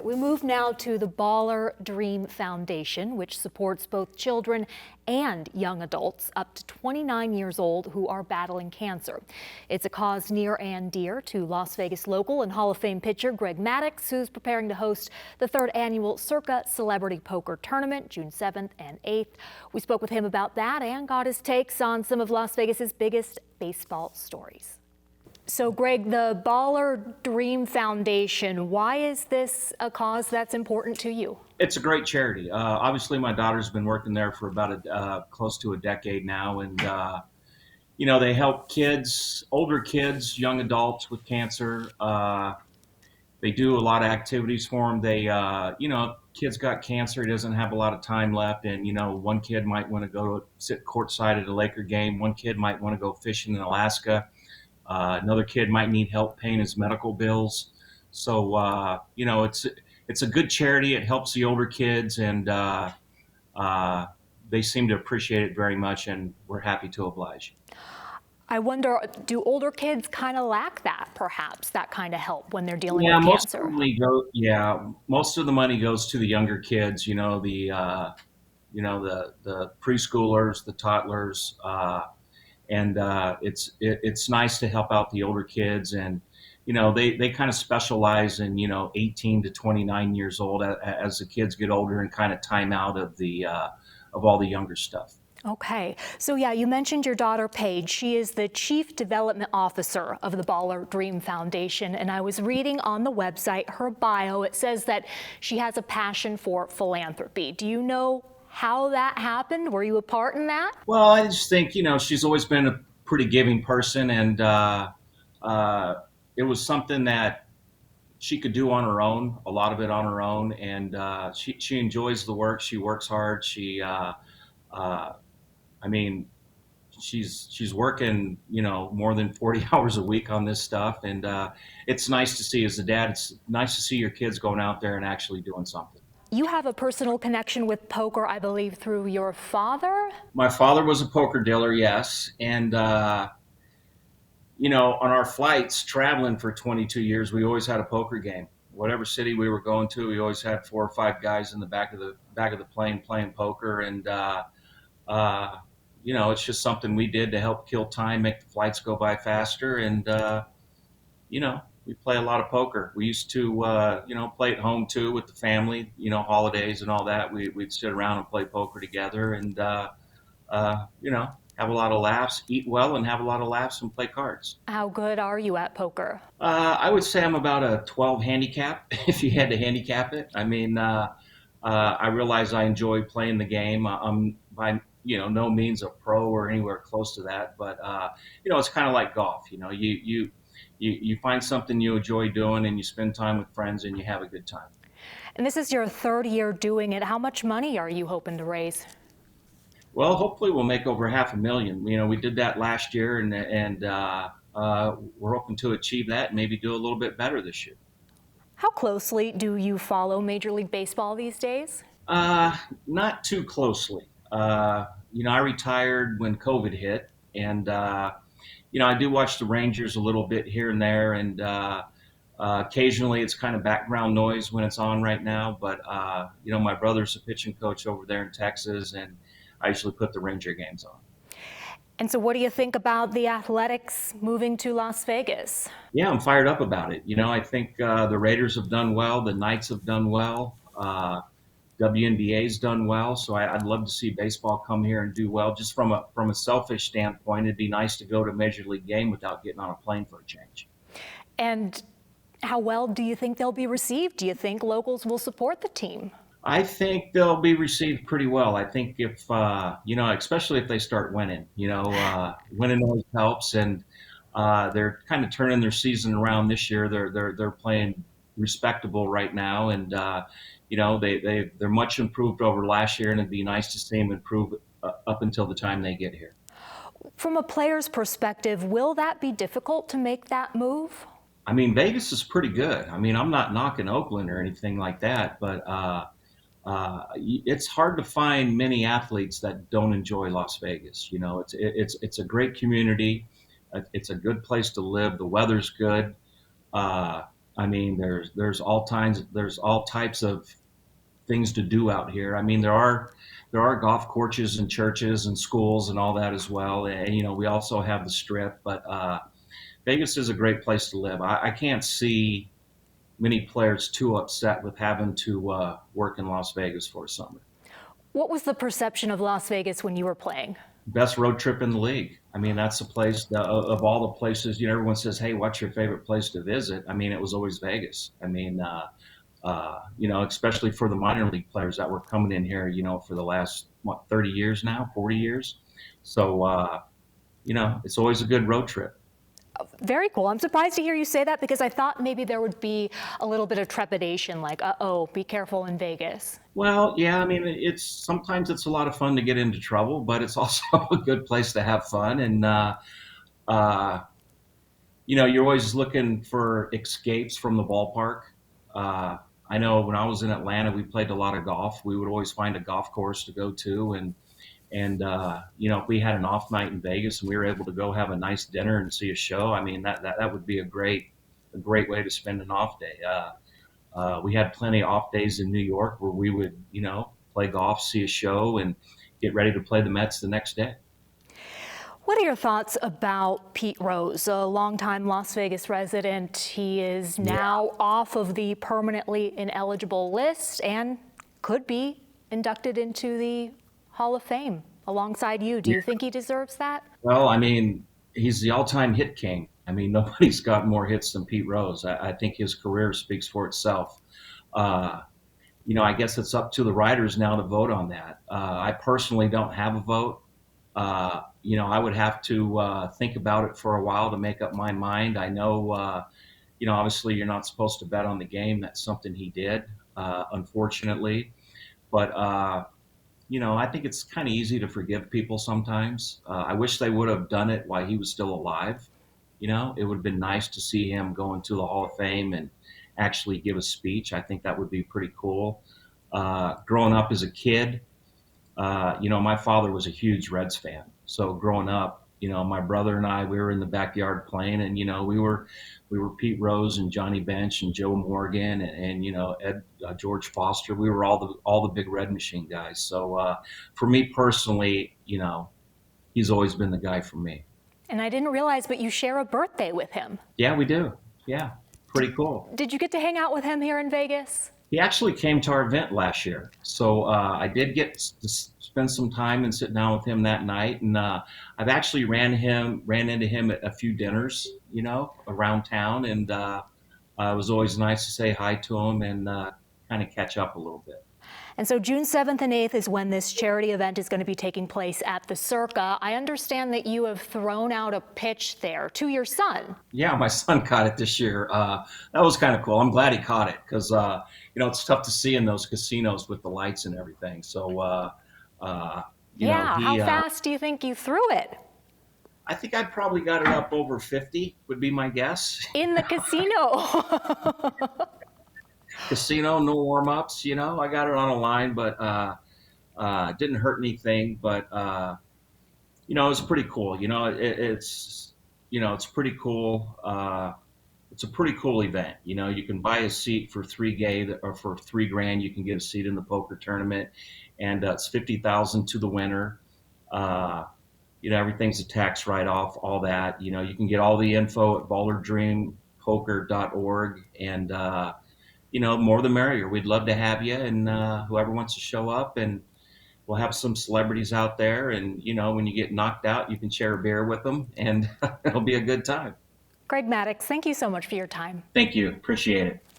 We move now to the Baller Dream Foundation, which supports both children and young adults up to 29 years old who are battling cancer. It's a cause near and dear to Las Vegas local and Hall of Fame pitcher Greg Maddux, who's preparing to host the 3rd annual Circa Celebrity Poker Tournament, June 7th and 8th. We spoke with him about that and got his takes on some of Las Vegas's biggest baseball stories. So, Greg, the Baller Dream Foundation, why is this a cause that's important to you? It's a great charity. Obviously, my daughter's been working there for about close to a decade now, and they help kids, older kids, young adults with cancer. They do a lot of activities for them. They, kids got cancer. He doesn't have a lot of time left, and one kid might want to go sit courtside at a Laker game. One kid might want to go fishing in Alaska. Another kid might need help paying his medical bills. So, it's a good charity. It helps the older kids, and they seem to appreciate it very much, and we're happy to oblige. I wonder, do older kids kind of lack that, perhaps, that kind of help when they're dealing with cancer? Most of the money goes to the younger kids, the preschoolers, the toddlers, and it's nice to help out the older kids, and they kind of specialize in 18 to 29 years old as the kids get older and kind of time out of all the younger stuff. Okay, so yeah, you mentioned your daughter Paige. She is the Chief Development Officer of the Baller Dream Foundation, and I was reading on the website her bio. It says that she has a passion for philanthropy. Do you know how that happened? Were you a part in that? Well, I just think she's always been a pretty giving person, and it was something that she could do on her own, a lot of it on her own, and she enjoys the work. She works hard. She's working, more than 40 hours a week on this stuff. And it's nice to see, as a dad, it's nice to see your kids going out there and actually doing something. You have a personal connection with poker, I believe, through your father? My father was a poker dealer, yes. And, on our flights, traveling for 22 years, we always had a poker game. Whatever city we were going to, we always had 4 or 5 guys in the back of the plane playing poker. And, it's just something we did to help kill time, make the flights go by faster. And, we play a lot of poker. We used to, play at home too with the family, holidays and all that. We'd sit around and play poker together and, have a lot of laughs, eat well, and have a lot of laughs and play cards. How good are you at poker? I would say I'm about a 12 handicap, if you had to handicap it. I realize I enjoy playing the game. I'm by no means a pro or anywhere close to that, but it's kind of like golf. You find something you enjoy doing, and you spend time with friends, and you have a good time. And this is your 3rd year doing it. How much money are you hoping to raise? Well, hopefully we'll make over $500,000. We did that last year, and we're hoping to achieve that and maybe do a little bit better this year. How closely do you follow Major League Baseball these days? Not too closely. I retired when COVID hit, and I do watch the Rangers a little bit here and there, and occasionally it's kind of background noise when it's on right now. But my brother's a pitching coach over there in Texas, and I usually put the Ranger games on. And so what do you think about the Athletics moving to Las Vegas? Yeah, I'm fired up about it. I think the Raiders have done well. The Knights have done well. WNBA's done well. So I'd love to see baseball come here and do well. Just from a selfish standpoint, it'd be nice to go to a Major League game without getting on a plane for a change. And how well do you think they'll be received? Do you think locals will support the team? I think they'll be received pretty well. I think if, especially if they start winning, winning always helps. And they're kind of turning their season around this year. They're playing respectable right now. And, they're much improved over last year, and it'd be nice to see them improve up until the time they get here. From a player's perspective, will that be difficult to make that move? Vegas is pretty good. I'm not knocking Oakland or anything like that, but it's hard to find many athletes that don't enjoy Las Vegas. It's a great community. It's a good place to live. The weather's good. I mean, there's all types of things to do out here. I mean, there are golf courses and churches and schools and all that as well. And we also have the Strip, but Vegas is a great place to live. I can't see many players too upset with having to work in Las Vegas for a summer. What was the perception of Las Vegas when you were playing? Best road trip in the league. I mean, that's the place of all the places. Everyone says, "Hey, what's your favorite place to visit?" I mean, it was always Vegas. I mean, especially for the minor league players that were coming in here, for the last 30 years now, 40 years. So, it's always a good road trip. Very cool. I'm surprised to hear you say that because I thought maybe there would be a little bit of trepidation, like, uh-oh, be careful in Vegas. Well, yeah, I mean, sometimes it's a lot of fun to get into trouble, but it's also a good place to have fun. And, uh, you're always looking for escapes from the ballpark. Uh, I know when I was in Atlanta, we played a lot of golf. We would always find a golf course to go to, and if we had an off night in Vegas and we were able to go have a nice dinner and see a show, I mean, that would be a great way to spend an off day. We had plenty of off days in New York where we would, play golf, see a show, and get ready to play the Mets the next day. What are your thoughts about Pete Rose, a longtime Las Vegas resident? He is now off of the permanently ineligible list and could be inducted into the Hall of Fame alongside you. Do you think he deserves that? Well, I mean, he's the all-time hit king. I mean, nobody's got more hits than Pete Rose. I think his career speaks for itself. Uh, I guess it's up to the writers now to vote on that. I personally don't have a vote. I would have to think about it for a while to make up my mind. I know, obviously you're not supposed to bet on the game. That's something he did, unfortunately. But, I think it's kind of easy to forgive people sometimes. I wish they would have done it while he was still alive. It would have been nice to see him go into the Hall of Fame and actually give a speech. I think that would be pretty cool. Growing up as a kid, my father was a huge Reds fan. So growing up, my brother and I, we were in the backyard playing, and we were Pete Rose and Johnny Bench and Joe Morgan and Ed George Foster. We were all the big Red Machine guys. So for me personally, he's always been the guy for me. And I didn't realize, but you share a birthday with him. Yeah, we do. Yeah, pretty cool. Did you get to hang out with him here in Vegas? He actually came to our event last year, so I did get to spend some time and sit down with him that night. And I've actually ran into him at a few dinners, around town, and it was always nice to say hi to him and kind of catch up a little bit. And so June 7th and 8th is when this charity event is going to be taking place at the Circa. I understand that you have thrown out a pitch there to your son. Yeah, my son caught it this year. That was kind of cool. I'm glad he caught it because, it's tough to see in those casinos with the lights and everything. So, how fast do you think you threw it? I think I probably got it up over 50 would be my guess. In the casino. Casino, no warm-ups, I got it on a line, but didn't hurt anything. But it was pretty cool. It's pretty cool. It's a pretty cool event. You can buy a seat for $3K or for $3,000. You can get a seat in the poker tournament, and it's 50,000 to the winner. Everything's a tax write-off, all that. You can get all the info at ballerdreampoker.org, and more the merrier. We'd love to have you, and whoever wants to show up, and we'll have some celebrities out there. And when you get knocked out, you can share a beer with them, and it'll be a good time. Greg Maddux, thank you so much for your time. Thank you. Appreciate it.